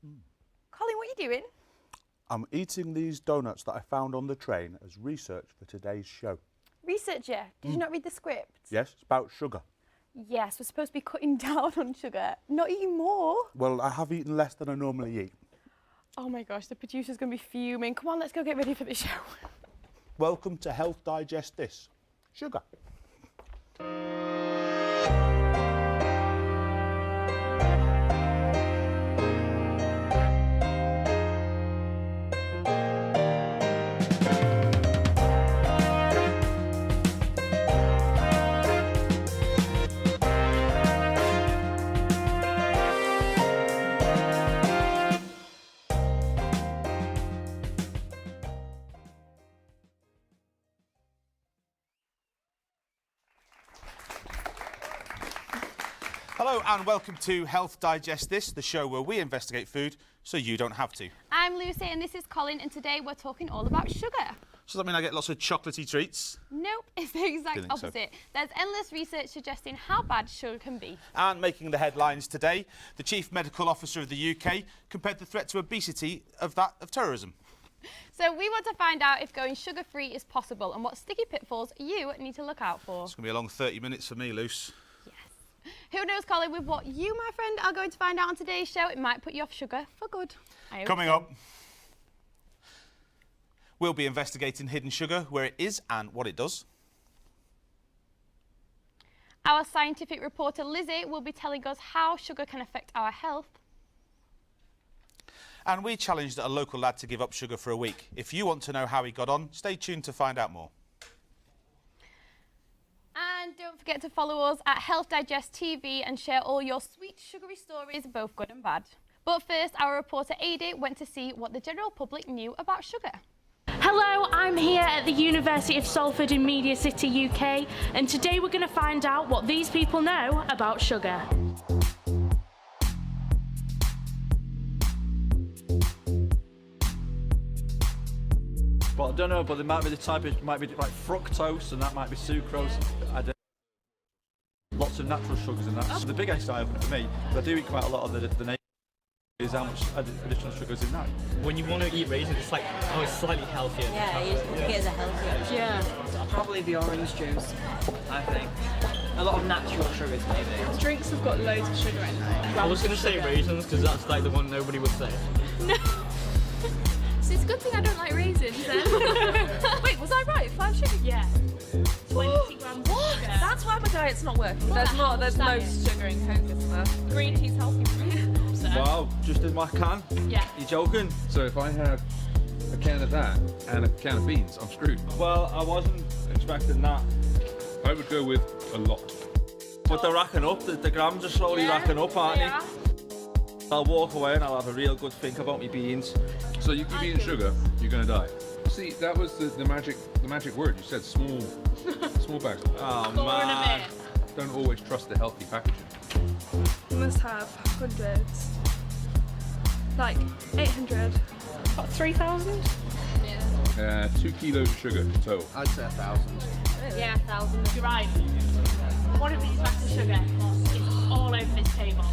Colin, what are you doing? I'm eating these donuts that I found on the train as research for today's show. Researcher, did you not read the script? Yes, it's about sugar. Yes, we're supposed to be cutting down on sugar, not eating more. Well, I have eaten less than I normally eat. Oh my gosh, the producer's going to be fuming. Come on, let's go get ready for the show. Welcome to Health Digest This. Sugar. Hello and welcome to Health Digest This, the show where we investigate food so you don't have to. I'm Lucy and this is Colin, and today we're talking all about sugar. So does that mean I get lots of chocolatey treats? Nope, it's the exact Didn't think so. opposite. There's endless research suggesting how bad sugar can be. And making the headlines today, the Chief Medical Officer of the UK compared the threat to obesity of that of terrorism. So we want to find out if going sugar-free is possible and what sticky pitfalls you need to look out for. It's going to be a long 30 minutes for me, Luce. Who knows, Colin, with what you, my friend, are going to find out on today's show, it might put you off sugar for good. Coming up, we'll be investigating hidden sugar, where it is and what it does. Our scientific reporter, Lizzie, will be telling us how sugar can affect our health. And we challenged a local lad to give up sugar for a week. If you want to know how he got on, stay tuned to find out more. And don't forget to follow us at Health Digest TV and share all your sweet sugary stories, both good and bad. But first, our reporter Adi went to see what the general public knew about sugar. Hello, I'm here at the University of Salford in Media City, UK, and today we're going to find out what these people know about sugar. But I don't know, but there might be the type of, might be like fructose, and that might be sucrose. I don't. Lots of natural sugars in that. So the biggest eye-opener for me, but I do eat quite a lot of the name, is how much additional sugar is in that. When you want to eat raisins, it's like, oh, it's slightly healthier. Yeah, you get as a healthy option. Yeah. Probably the orange juice, I think. A lot of natural sugars, maybe. Drinks have got loads of sugar in them. I was going to say raisins, because that's like the one nobody would say. No. So it's a good thing I don't like raisins then. Wait, was I right? 5 sugar? Yeah. 20 grams of sugar. That's why my diet's not working. There's no sugar in Coke and stuff. Green tea's healthy for me. So, Wow, just in my can? yeah. You joking? So if I have a can of that and a can of beans, I'm screwed. Well, I wasn't expecting that. I would go with a lot. But they're racking up, the grams are slowly racking up, aren't they? I'll walk away and I'll have a real good think about my beans. So you keep eating sugar, you're gonna die. See, that was the magic word. You said small bags. Oh Man. Don't always trust the healthy packaging. You must have hundreds. Like 800. About 3,000? 2 kilos of sugar total. I'd say 1,000. Yeah, 1,000. You're right. One of these bags of sugar is all over this table.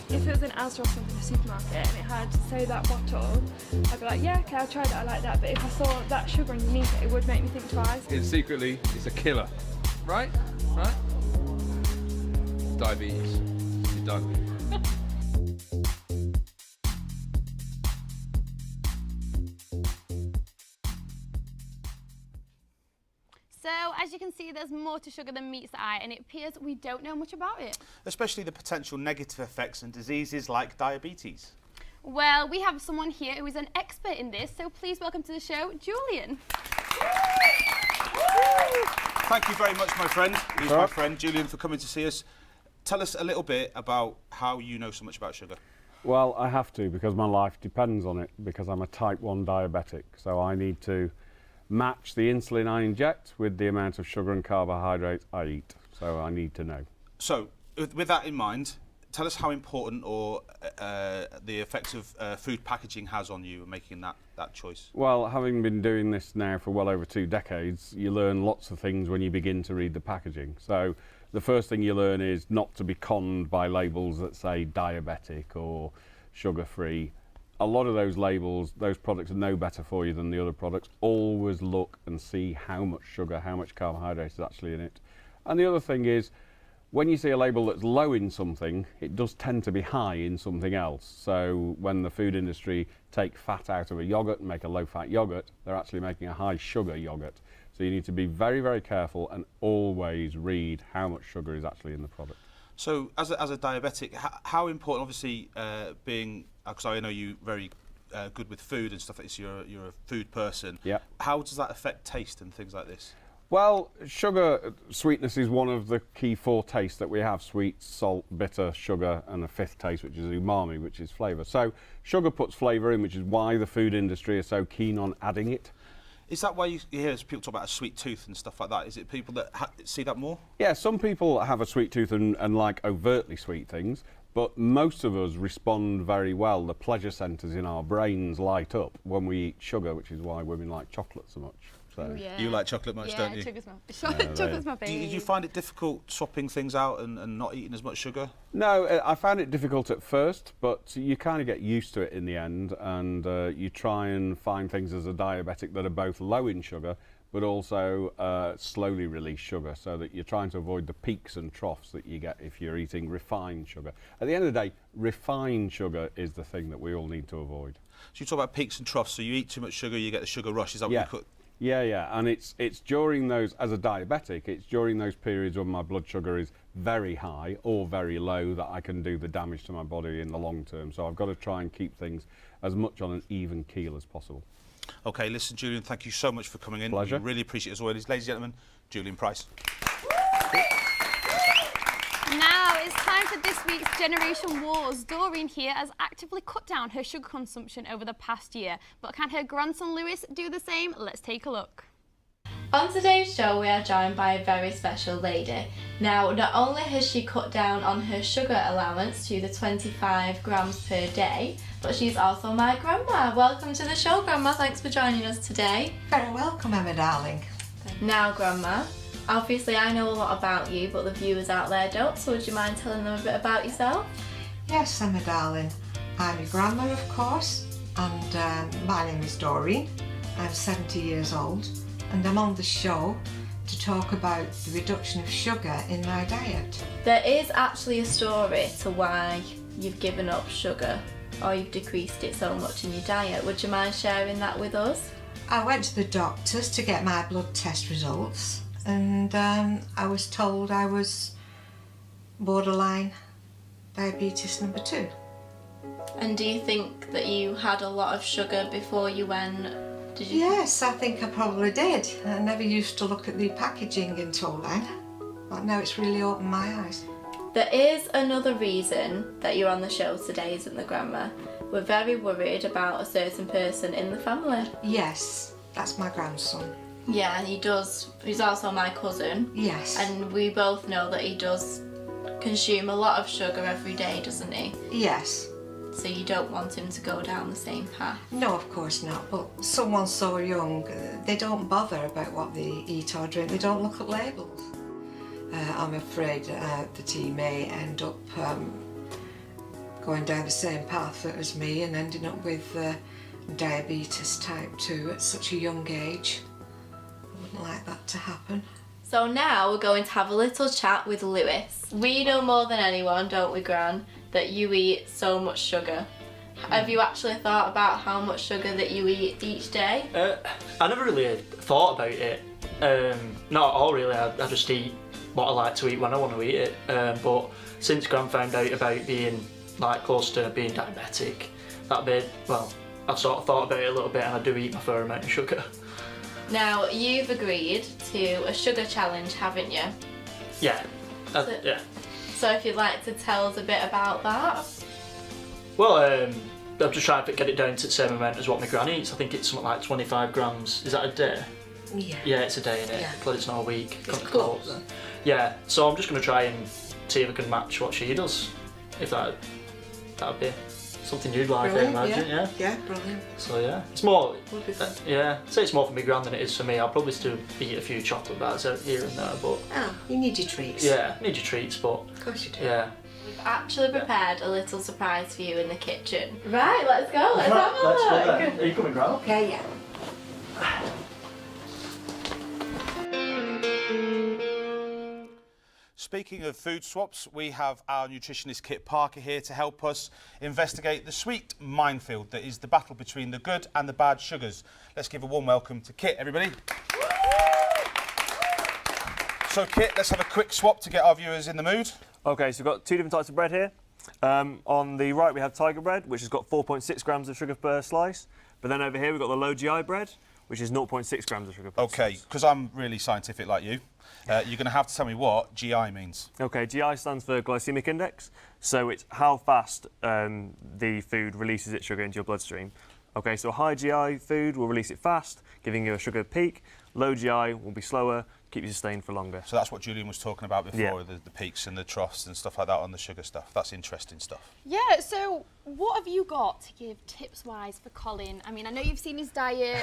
If it was an Asda or something in a supermarket and it had, say, that bottle, I'd be like, yeah, okay, I'll try that, I like that. But if I saw that sugar underneath it, it would make me think twice. It's a killer. Right? Right? Diabetes. You're done. So, as you can see, there's more to sugar than meets the eye, and it appears we don't know much about it. Especially the potential negative effects and diseases like diabetes. Well, we have someone here who is an expert in this, so please welcome to the show, Julian. Thank you very much, my friend. He's my friend, Julian, for coming to see us. Tell us a little bit about how you know so much about sugar. Well, I have to, because my life depends on it, because I'm a type 1 diabetic, so I need to match the insulin I inject with the amount of sugar and carbohydrates I eat, so I need to know. So, with that in mind, tell us how important or the effects of food packaging has on you making that choice. Well, having been doing this now for well over 2 decades, you learn lots of things when you begin to read the packaging. So the first thing you learn is not to be conned by labels that say diabetic or sugar-free. A lot of those labels, those products are no better for you than the other products. Always look and see how much sugar, how much carbohydrate is actually in it. And the other thing is, when you see a label that's low in something, it does tend to be high in something else. So when the food industry take fat out of a yogurt and make a low-fat yogurt, they're actually making a high-sugar yogurt. So you need to be very, very careful and always read how much sugar is actually in the product. So as a diabetic, how important, obviously, being, because I know you very good with food and stuff like this, you're a food person. Yeah. How does that affect taste and things like this? Well, sugar, sweetness is one of the key 4 tastes that we have: sweet, salt, bitter, sugar, and a 5th taste, which is umami, which is flavour. So sugar puts flavour in, which is why the food industry is so keen on adding it. Is that why you hear people talk about a sweet tooth and stuff like that? Is it people that see that more? Yeah, some people have a sweet tooth and like overtly sweet things, but most of us respond very well. The pleasure centres in our brains light up when we eat sugar, which is why women like chocolate so much. So. Ooh, yeah. You like chocolate much, don't you? Chocolate's my baby. Did you find it difficult swapping things out and not eating as much sugar? No, I found it difficult at first, but you kind of get used to it in the end, and you try and find things as a diabetic that are both low in sugar, but also slowly release sugar, so that you're trying to avoid the peaks and troughs that you get if you're eating refined sugar. At the end of the day, refined sugar is the thing that we all need to avoid. So you talk about peaks and troughs, so you eat too much sugar, you get the sugar rush, is that what you could? Yeah, and it's during those, as a diabetic, it's during those periods when my blood sugar is very high or very low that I can do the damage to my body in the long term. So I've got to try and keep things as much on an even keel as possible. Okay, listen, Julian, thank you so much for coming in. Pleasure. We really appreciate it as always. Ladies and gentlemen, Julian Price. Now it's time for this week's Generation Wars. Doreen here has actively cut down her sugar consumption over the past year, but can her grandson Lewis do the same? Let's take a look. On today's show we are joined by a very special lady. Now, not only has she cut down on her sugar allowance to the 25 grams per day, but she's also my grandma. Welcome to the show, Grandma. Thanks for joining us today. Very welcome, Emma darling. Now, Grandma, obviously I know a lot about you, but the viewers out there don't, so would you mind telling them a bit about yourself? Yes, Emma darling. I'm your grandma, of course, and my name is Doreen. I'm 70 years old, and I'm on the show to talk about the reduction of sugar in my diet. There is actually a story to why you've given up sugar, or you've decreased it so much in your diet. Would you mind sharing that with us? I went to the doctors to get my blood test results, and I was told I was borderline diabetes number 2. And do you think that you had a lot of sugar before you went? Did you? Yes, I think I probably did. I never used to look at the packaging until then, but now it's really opened my eyes. There is another reason that you're on the show today, isn't there, Grandma? We're very worried about a certain person in the family. Yes, that's my grandson. Yeah, and he's also my cousin. Yes. And we both know that he does consume a lot of sugar every day, doesn't he? Yes. So you don't want him to go down the same path? No, of course not, but someone so young, they don't bother about what they eat or drink, they don't look at labels. I'm afraid that he may end up going down the same path as me and ending up with diabetes type 2 at such a young age. I wouldn't like that to happen. So now we're going to have a little chat with Lewis. We know more than anyone, don't we, Gran, that you eat so much sugar. Have you actually thought about how much sugar that you eat each day? I never really thought about it. Not at all really, I just eat what I like to eat when I want to eat it. But since Gran found out about being like close to being diabetic, that bit, well, I've sort of thought about it a little bit and I do eat my fair amount of sugar. Now, you've agreed to a sugar challenge, haven't you? Yeah, yeah. So if you'd like to tell us a bit about that? Well, I'm just trying to get it down to the same amount as what my gran eats. I think it's something like 25 grams. Is that a day? Yeah. Yeah, it's a day, innit? Yeah. But it's not a week. It's close. Yeah, so I'm just going to try and see if I can match what she does. If that would be something you'd like, Brilliant, I imagine, yeah? Yeah, brilliant. So yeah, it's more, Would be fun. yeah, I'd say it's more for my gran than it is for me. I'll probably still eat a few chocolate bars out here and there, but... Oh, you need your treats. Yeah, need your treats, but... Of course you do. Yeah. actually prepared a little surprise for you in the kitchen. Right, let's go. Let's have a Let's look. go then. Are you coming, Grant? Okay, yeah. Speaking of food swaps, we have our nutritionist Kit Parker here to help us investigate the sweet minefield that is the battle between the good and the bad sugars. Let's give a warm welcome to Kit, everybody. So Kit, let's have a quick swap to get our viewers in the mood. Okay, so we've got two different types of bread here. On the right we have tiger bread, which has got 4.6 grams of sugar per slice. But then over here we've got the low GI bread, which is 0.6 grams of sugar per slice. Okay, because I'm really scientific like you, you're going to have to tell me what GI means. Okay, GI stands for glycemic index, so it's how fast the food releases its sugar into your bloodstream. Okay, so a high GI food will release it fast, giving you a sugar peak. Low GI will be slower, keep you sustained for longer. So that's what Julian was talking about before, the peaks and the troughs and stuff like that on the sugar stuff. That's interesting stuff. Yeah, so what have you got to give tips-wise for Colin? I mean, I know you've seen his diet.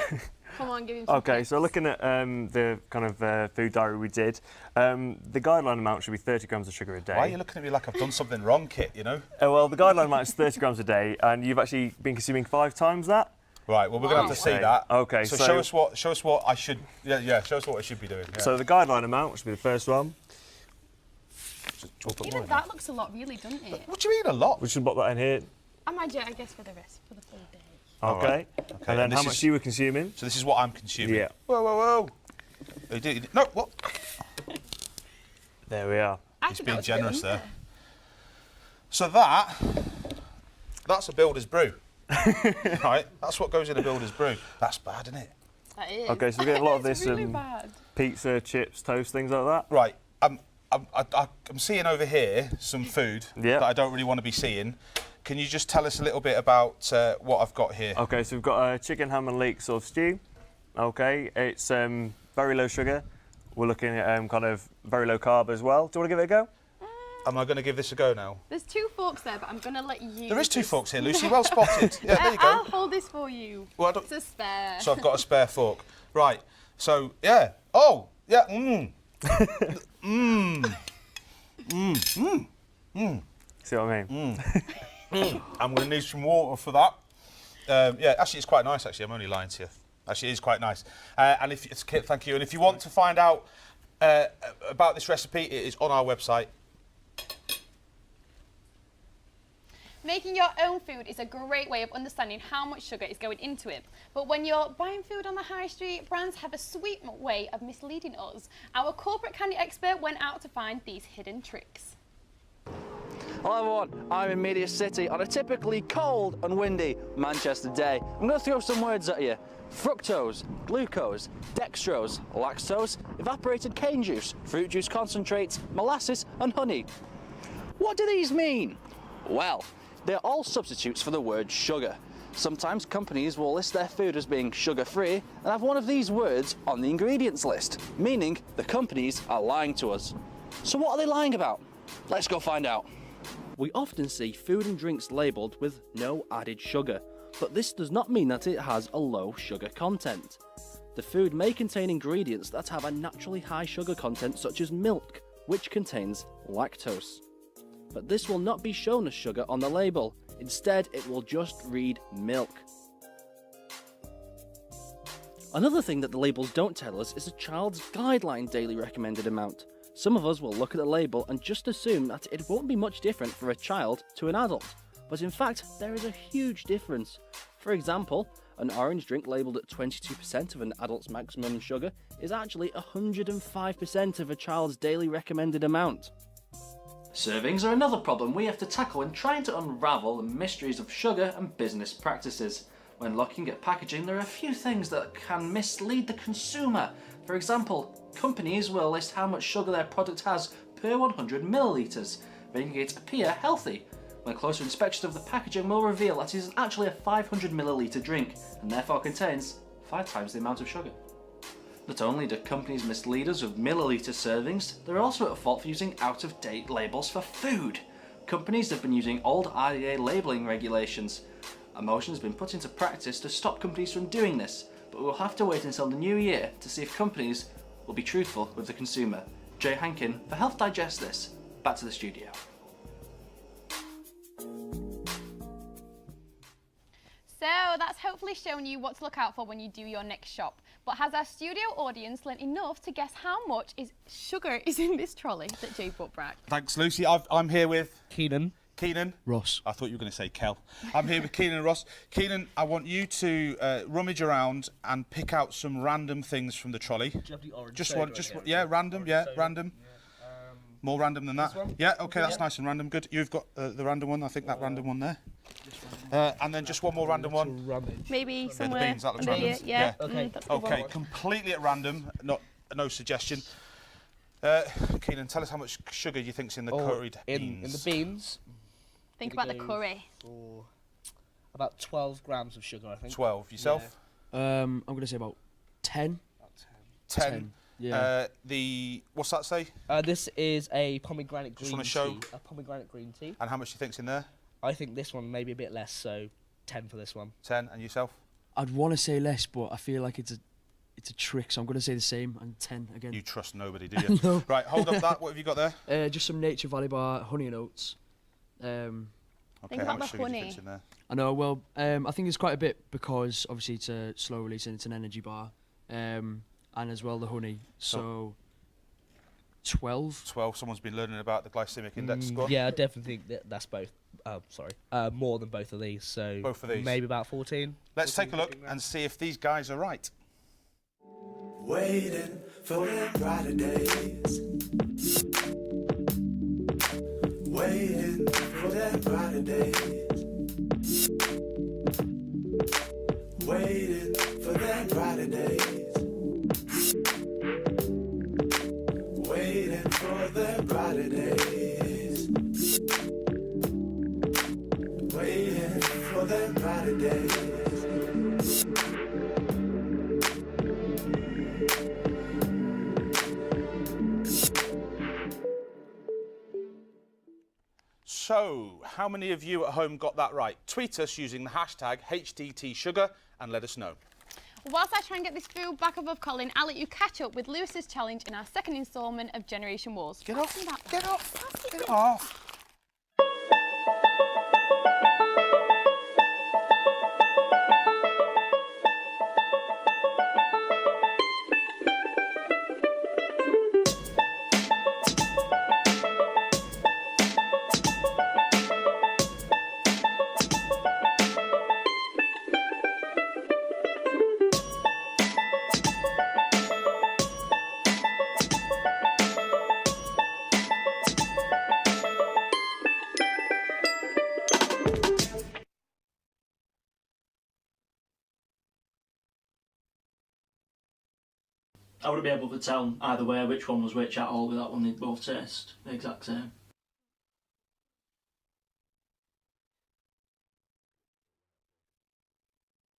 Come on, give him some Okay, tips. so looking at the kind of food diary we did, the guideline amount should be 30 grams of sugar a day. Why are you looking at me like I've done something wrong, Kit, you know? Well, the guideline amount is 30 grams a day, and you've actually been consuming 5 times that. Right, well, we're going to have to see that. Okay, so show us what I should, show us what I should be doing. Yeah. So the guideline amount, which will be the first one. Even that looks a lot, really, doesn't it? What do you mean a lot? We should put that in here. I guess for the rest, for the full day. Okay. Right. And then how much you were consuming? So this is what I'm consuming? Yeah. Whoa, whoa, whoa. No, what? There we are. He's being generous there. So that's a builder's brew. Right, that's what goes in a builder's brew. That's bad, isn't it? That is. Okay, so we get a lot of this really bad. pizza, chips, toast, things like that. Right, I'm seeing over here some food that I don't really want to be seeing. Can you just tell us a little bit about what I've got here? Okay, so we've got a chicken, ham and leek sort of stew. Okay, it's very low sugar. We're looking at kind of very low carb as well. Do you want to give it a go? Am I going to give this a go now? There's 2 forks there, but I'm going to let you... There is 2 forks here, Lucy. Well spotted. Yeah, there you go. I'll hold this for you. Well, it's a spare. So I've got a spare fork. Right. So, yeah. Oh, yeah. See what I mean? I'm going to need some water for that. Yeah, actually, it's quite nice, actually. I'm only lying to you. Actually, it is quite nice. And if it's Kit, thank you. And if you want to find out about this recipe, it is on our website. Making your own food is a great way of understanding how much sugar is going into it. But when you're buying food on the high street, brands have a sweet way of misleading us. Our corporate candy expert went out to find these hidden tricks. Hello everyone, I'm in Media City on a typically cold and windy Manchester day. I'm going to throw some words at you. Fructose, glucose, dextrose, lactose, evaporated cane juice, fruit juice concentrates, molasses and honey. What do these mean? Well, they're all substitutes for the word sugar. Sometimes companies will list their food as being sugar-free and have one of these words on the ingredients list, meaning the companies are lying to us. So what are they lying about? Let's go find out. We often see food and drinks labelled with no added sugar, but this does not mean that it has a low sugar content. The food may contain ingredients that have a naturally high sugar content such as milk, which contains lactose. But this will not be shown as sugar on the label. Instead, it will just read milk. Another thing that the labels don't tell us is a child's guideline daily recommended amount. Some of us will look at the label and just assume that it won't be much different for a child to an adult. But in fact, there is a huge difference. For example, an orange drink labelled at 22% of an adult's maximum sugar is actually 105% of a child's daily recommended amount. Servings are another problem we have to tackle when trying to unravel the mysteries of sugar and business practices. When looking at packaging, there are a few things that can mislead the consumer. For example, companies will list how much sugar their product has per 100 millilitres, making it appear healthy, when a closer inspection of the packaging will reveal that it is actually a 500 millilitre drink and therefore contains 5 times the amount of sugar. Not only do companies mislead us with milliliter servings, they're also at fault for using out-of-date labels for food. Companies have been using old RDA labelling regulations. A motion has been put into practice to stop companies from doing this, but we'll have to wait until the new year to see if companies will be truthful with the consumer. Jay Hankin for Health Digest This. Back to the studio. So that's hopefully shown you what to look out for when you do your next shop. But has our studio audience learned enough to guess how much sugar is in this trolley that Jay brought back? Thanks, Lucy. I'm here with Keenan. Keenan. Ross. I thought you were going to say Kel. I'm here with Keenan and Ross. Keenan, I want you to rummage around and pick out some random things from the trolley. Do you have the orange Just soda one, right just here? one. Yeah, random. Yeah, soda. random. More random than that. one? Yeah, okay, that's nice and random. Good. You've got the random one. I think that random one there. And then just one more random one. Maybe The somewhere beans, that looks under random. here. Yeah. Okay. That's a good Okay, one. completely at random. No suggestion. Keenan, tell us how much sugar you think's in the curried beans. In the beans. Think about the curry. For about 12 grams of sugar, I think. 12. Yourself? I'm going to say about 10. 10. Yeah. What's that say? This is a pomegranate Just green wanna show- tea. A pomegranate green tea. And how much do you think's in there? I think this one maybe a bit less, so 10 for this one. 10. And yourself? I'd want to say less, but I feel like it's a trick, so I'm going to say the same and 10 again. You trust nobody, do you? No. Right, hold up that. What have you got there? Just some Nature Valley Bar, honey and oats. Okay, Think how about much the sugar do you honey. think's in there? I know, well, I think it's quite a bit because obviously it's a slow release and it's an energy bar. And as well the honey, so 12. 12. Someone's been learning about the glycemic index. Go on. Yeah, I definitely think that's both. More than both of these. So Both of these. maybe about 14. Let's take a look and see if these guys are right. Waiting for them brighter days. Waiting for them brighter days. Waiting for them brighter days. Waiting for them brighter days. Waiting for them brighter days. So, how many of you at home got that right? Tweet us using the hashtag HDTSugar and let us know. Whilst I try and get this food back above Colin, I'll let you catch up with Lewis's challenge in our second instalment of Generation Wars. Get off! Get off! Get off! I wouldn't be able to tell either way which one was which at all with that one. They both taste the exact same.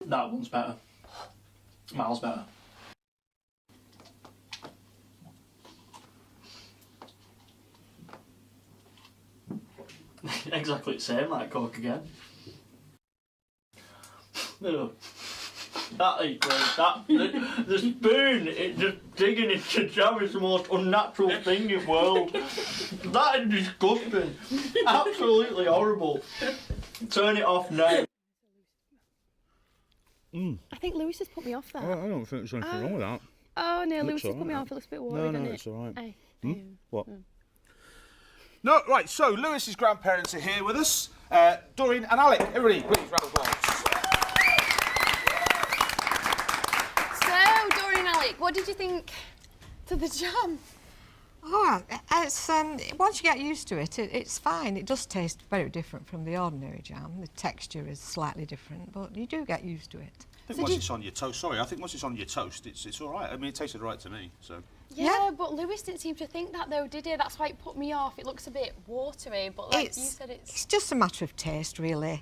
That one's better. Miles better. Exactly the same, like Coke again. Ugh. That ain't great. The spoon, it's just digging into jam is the most unnatural thing in the world. That is disgusting. Absolutely horrible. Turn it off now. I think Lewis has put me off there. I don't think there's anything wrong with that. Oh no, Looks Lewis has all put me right. off. It looks a bit watery, No, doesn't it? it's all right. Aye. What? No, right, so Lewis's grandparents are here with us. Doreen and Alec, everybody, please, round of applause. So, Doreen and Alec, what did you think to the jam? Oh, it's once you get used to it, it's fine. It does taste very different from the ordinary jam. The texture is slightly different, but you do get used to it. I think once it's on your toast, sorry, I think once it's on your toast, it's all right. I mean, it tasted right to me, so. Yeah, but Lewis didn't seem to think that though, did he? That's why it put me off. It looks a bit watery, but like you said, It's just a matter of taste, really.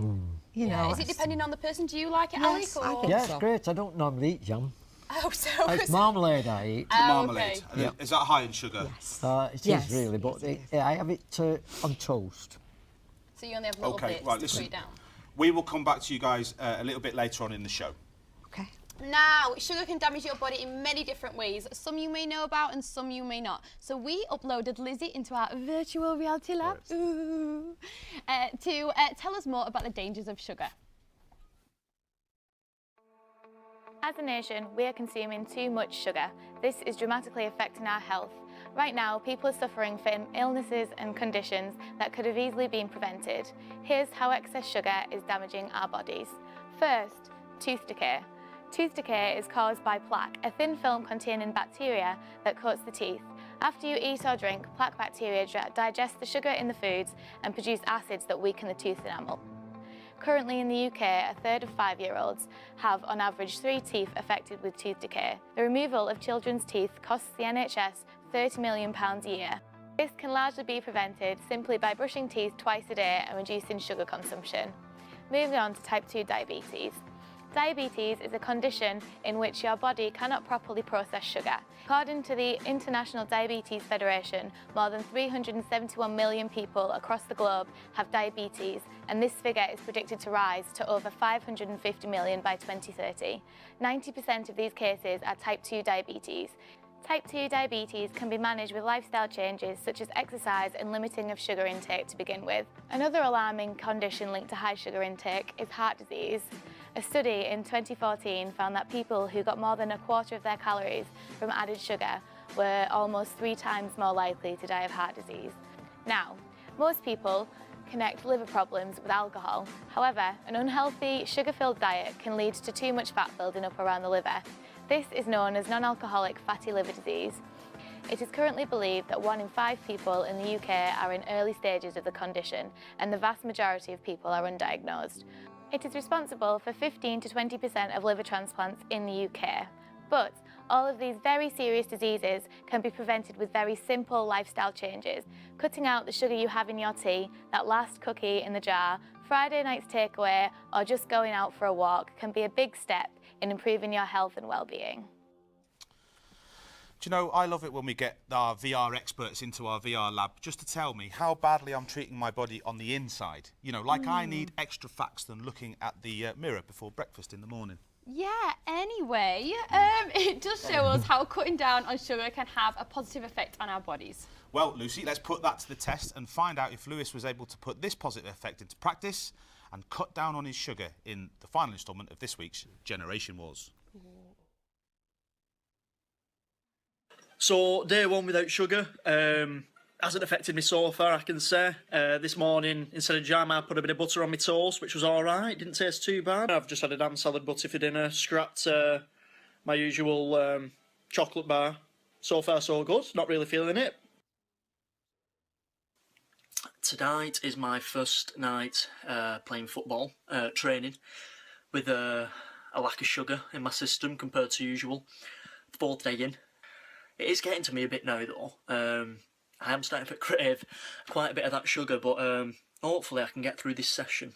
You know. Is it depending on the person? Do you like it, Yes, Alec? I Or? think Yeah, it's great. I don't normally eat jam. Oh, so It's marmalade I eat. Marmalade. okay. And is that high in sugar? It Yes, is really, but I have it on toast. So you only have little Okay, bits right, to listen. put it down. We will come back to you guys a little bit later on in the show. Now, sugar can damage your body in many different ways. Some you may know about and some you may not. So we uploaded Lizzie into our virtual reality lab to tell us more about the dangers of sugar. As a nation, we are consuming too much sugar. This is dramatically affecting our health. Right now, people are suffering from illnesses and conditions that could have easily been prevented. Here's how excess sugar is damaging our bodies. First, tooth decay. Tooth decay is caused by plaque, a thin film containing bacteria that coats the teeth. After you eat or drink, plaque bacteria digest the sugar in the foods and produce acids that weaken the tooth enamel. Currently in the UK, a third of 5-year-olds have on average 3 teeth affected with tooth decay. The removal of children's teeth costs the NHS £30 million a year. This can largely be prevented simply by brushing teeth twice a day and reducing sugar consumption. Moving on to type 2 diabetes. Diabetes is a condition in which your body cannot properly process sugar. According to the International Diabetes Federation, more than 371 million people across the globe have diabetes, and this figure is predicted to rise to over 550 million by 2030. 90% of these cases are type 2 diabetes. Type 2 diabetes can be managed with lifestyle changes such as exercise and limiting of sugar intake to begin with. Another alarming condition linked to high sugar intake is heart disease. A study in 2014 found that people who got more than a quarter of their calories from added sugar were almost 3 times more likely to die of heart disease. Now, most people connect liver problems with alcohol. However, an unhealthy, sugar-filled diet can lead to too much fat building up around the liver. This is known as non-alcoholic fatty liver disease. It is currently believed that 1 in 5 people in the UK are in early stages of the condition, and the vast majority of people are undiagnosed. It is responsible for 15 to 20% of liver transplants in the UK. But all of these very serious diseases can be prevented with very simple lifestyle changes. Cutting out the sugar you have in your tea, that last cookie in the jar, Friday night's takeaway, or just going out for a walk can be a big step in improving your health and well-being. Do you know, I love it when we get our VR experts into our VR lab just to tell me how badly I'm treating my body on the inside. You know, like I need extra facts than looking at the mirror before breakfast in the morning. Yeah, anyway, it does show us how cutting down on sugar can have a positive effect on our bodies. Well, Lucy, let's put that to the test and find out if Lewis was able to put this positive effect into practice and cut down on his sugar in the final instalment of this week's Generation Wars. So, day 1 without sugar hasn't affected me so far, I can say. This morning, instead of jam, I put a bit of butter on my toast, which was alright, didn't taste too bad. I've just had a damn salad butty for dinner, scrapped my usual chocolate bar. So far, so good, not really feeling it. Tonight is my first night playing football, training, with a lack of sugar in my system compared to usual. 4th day in. It is getting to me a bit now though. I am starting to crave quite a bit of that sugar, but hopefully I can get through this session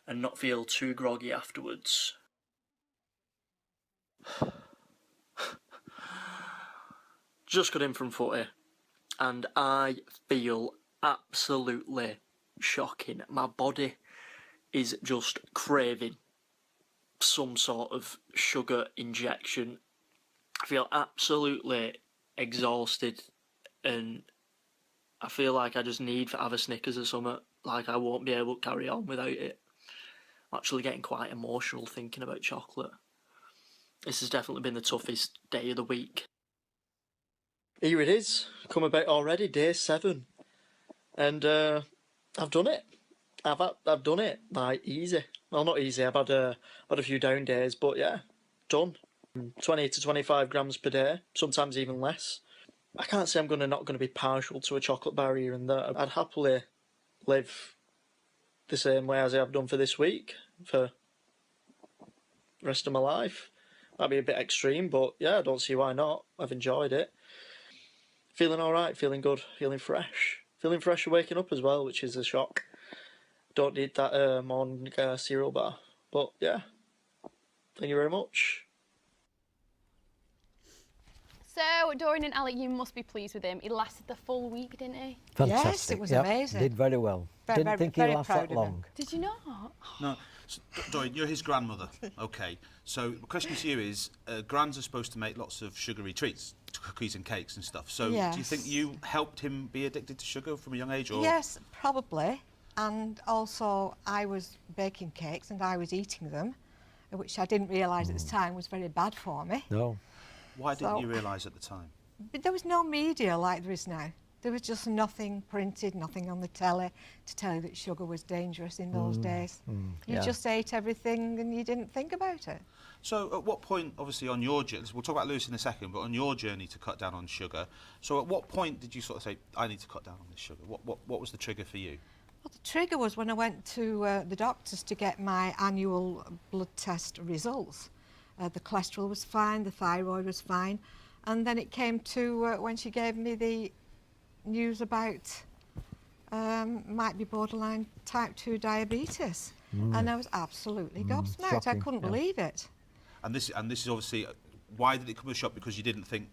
and not feel too groggy afterwards. Just got in from footy and I feel absolutely shocking. My body is just craving some sort of sugar injection. I feel absolutely exhausted and I feel like I just need to have a Snickers or something. Like I won't be able to carry on without it. I'm actually getting quite emotional thinking about chocolate. This has definitely been the toughest day of the week. Here it is, come about already, day 7. And I've done it. I've done it, like, easy. Well, not easy, I've had a few down days, but yeah, done. 20 to 25 grams per day, sometimes even less. I can't say I'm not going to be partial to a chocolate bar here and there. I'd happily live the same way as I have done for this week, for the rest of my life. Might be a bit extreme, but yeah, I don't see why not. I've enjoyed it. Feeling alright, feeling good, feeling fresh. Feeling fresh and waking up as well, which is a shock. Don't need that morning cereal bar. But yeah, thank you very much. So, Dorian and Alec, you must be pleased with him. He lasted the full week, didn't he? Fantastic. Yes, it was Yep, amazing. Did very well. Didn't think he'd last that long. Did you not? No, so, Dorian, you're his grandmother. Okay, so the question to you is, grands are supposed to make lots of sugary treats, cookies and cakes and stuff. So do you think you helped him be addicted to sugar from a young age? Or? Yes, probably. And also, I was baking cakes and I was eating them. which I didn't realise at the time was very bad for me. No. Why didn't you realise at the time? But there was no media like there is now. There was just nothing printed, nothing on the telly to tell you that sugar was dangerous in those days. You just ate everything and you didn't think about it. So at what point, obviously on your journey, we'll talk about Lewis in a second, but on your journey to cut down on sugar, so at what point did you sort of say, I need to cut down on this sugar? What was the trigger for you? Well, the trigger was when I went to the doctors to get my annual blood test results. The cholesterol was fine, the thyroid was fine, and then it came to when she gave me the news about might be borderline type 2 diabetes, and I was absolutely gobsmacked. I Shocking, couldn't yeah. believe it. And this is obviously, why did it come as a shock? Because you didn't think.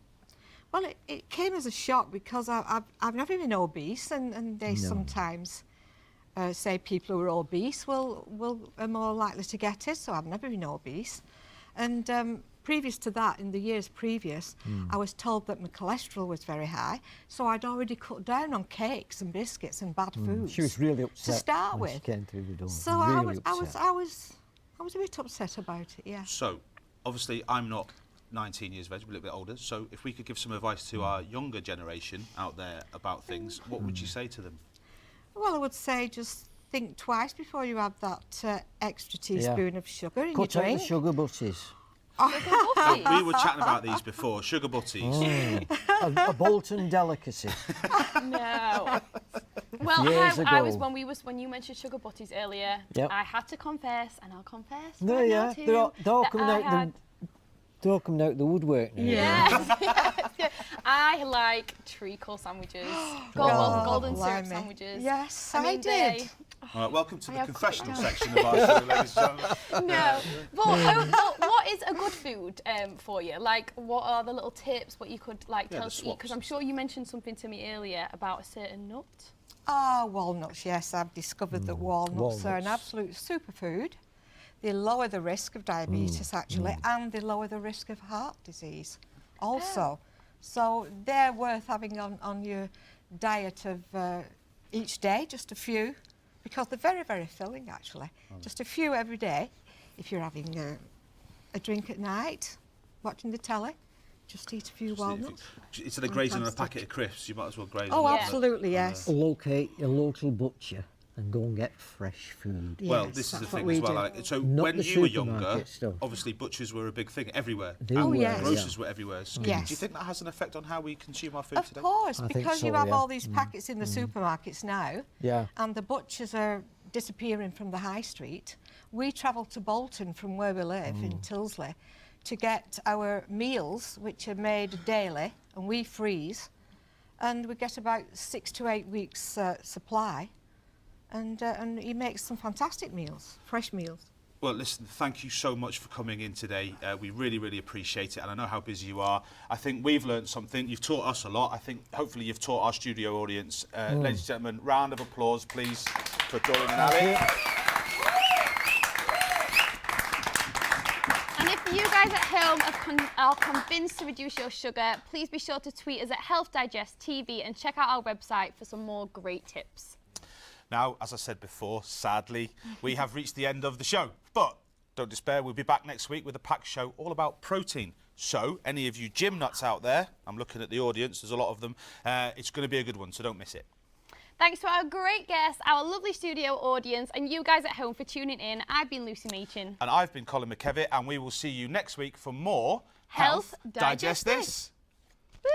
Well, it came as a shock because I've never been obese, and they sometimes say people who are obese are more likely to get it. So I've never been obese, and previous to that, in the years previous, I was told that my cholesterol was very high, so I'd already cut down on cakes and biscuits and bad foods. She was really upset to start when with. she came through the door. So really I was a bit upset about it. Yeah. So, obviously, I'm not 19 years of age, I'm a little bit older. So, if we could give some advice to our younger generation out there about things, what would you say to them? Well, I would say just think twice before you have that extra teaspoon of sugar in your Cut out drink. the sugar butties. Now, we were chatting about these before, sugar butties. A Bolton delicacy. No. Well, Years I was ago. when you mentioned sugar butties earlier. Yep. I had to confess, and I'll confess. No, right yeah, now too, they're all that coming I out had- they're all coming out the woodwork now. Yes. I like treacle sandwiches, golden syrup blimey. sandwiches. Yes, I I mean, did. All right, welcome to I the have confessional cut down. section of our show, ladies and gentlemen. No, but what is a good food for you? Like, what are the little tips? What you could like Yeah, tell the us to eat? Because I'm sure you mentioned something to me earlier about a certain nut. Ah, walnuts, yes. I've discovered that walnuts are an absolute superfood. They lower the risk of diabetes, actually, and they lower the risk of heart disease also. So they're worth having on your diet of each day, just a few, because they're very, very filling, actually. Just a few every day. If you're having a drink at night, watching the telly, just eat a few walnuts. Instead of grazing on a packet of crisps, you might as well graze Oh, on absolutely, yes. Locate your local butcher and go and get fresh food. Well, this is the thing as well. So Not when the you were younger, supermarket stuff. obviously butchers were a big thing everywhere. They Oh, were, yes. Grocers were everywhere. So Yes. do you think that has an effect on how we consume our food Of today? course, I think because so, you have yeah. all these packets in the supermarkets now, Yeah. and the butchers are disappearing from the high street. We travel to Bolton from where we live in Tilsley to get our meals, which are made daily, and we freeze, and we get about 6 to 8 weeks supply, and he makes some fantastic meals, fresh meals. Well, listen, thank you so much for coming in today. We really, really appreciate it, and I know how busy you are. I think we've learned something. You've taught us a lot. I think hopefully you've taught our studio audience. Ladies and gentlemen, round of applause, please, for Doreen and Ali. And if you guys at home are convinced to reduce your sugar, please be sure to tweet us at Health Digest TV and check out our website for some more great tips. Now, as I said before, sadly, we have reached the end of the show. But don't despair, we'll be back next week with a packed show all about protein. So, any of you gym nuts out there, I'm looking at the audience, there's a lot of them, it's going to be a good one, so don't miss it. Thanks to our great guests, our lovely studio audience, and you guys at home for tuning in. I've been Lucy Machin. And I've been Colin McKevitt, and we will see you next week for more Health Digest Digest This. Woo!